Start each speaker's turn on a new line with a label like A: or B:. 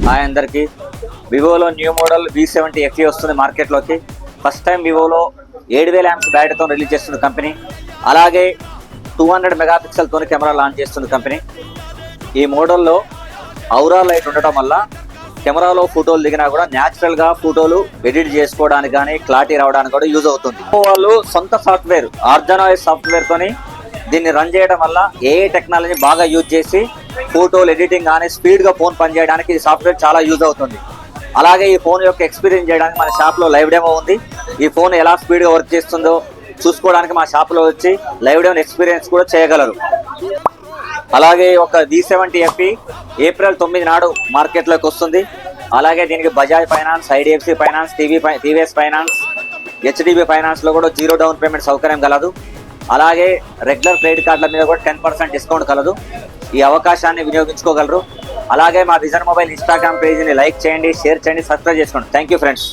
A: Hi అందరికి. వివోలో new model V70 FE వస్తుంది మార్కెట్లోకి. ఫస్ట్ టైం వివోలో 7000 ఆంప్స్ బ్యాటరీతో రిలీజ్ చేస్తుంది కంపెనీ. అలాగే 200 మెగాపిక్సెల్తో కెమెరా లాంచ్ చేస్తుంది కంపెనీ. ఈ మోడల్లో ఔరా లైట్ ఉండటం వల్ల కెమెరాలో ఫోటోలు దిగినా కూడా న్యాచురల్గా ఫోటోలు ఎడిట్ చేసుకోవడానికి కానీ క్లారిటీ రావడానికి కూడా యూజ్ అవుతుంది. వాళ్ళు సొంత సాఫ్ట్వేర్ ఆర్గానైజ్ సాఫ్ట్వేర్తోని దీన్ని రన్ చేయడం వల్ల ఏఐ టెక్నాలజీ బాగా యూజ్ చేసి ఫోటోలు ఎడిటింగ్ కానీ స్పీడ్గా ఫోన్ పనిచేయడానికి ఈ సాఫ్ట్వేర్ చాలా యూజ్ అవుతుంది. అలాగే ఈ ఫోన్ యొక్క ఎక్స్పీరియన్స్ చేయడానికి మన షాప్లో లైవ్ డెమో ఉంది. ఈ ఫోన్ ఎలా స్పీడ్గా వర్క్ చేస్తుందో చూసుకోవడానికి మా షాప్లో వచ్చి లైవ్ డెమో ఎక్స్పీరియన్స్ కూడా చేయగలరు. అలాగే ఒక V70 FE ఏప్రిల్ 9 నాడు మార్కెట్లోకి వస్తుంది. అలాగే దీనికి Bajaj finance, IDFC finance, TVS finance, HDB ఫైనాన్స్లో కూడా 0 డౌన్ పేమెంట్ సౌకర్యం కలదు. అలాగే రెగ్యులర్ క్రెడిట్ కార్డుల మీద కూడా 10% డిస్కౌంట్ కలదు. ఈ అవకాశాన్ని వినియోగించుకోగలరు. అలాగే మా విజన్ మొబైల్ ఇన్స్టాగ్రామ్ పేజీని లైక్ చేయండి, షేర్ చేయండి, సబ్స్క్రైబ్ చేసుకోండి. Thank you friends.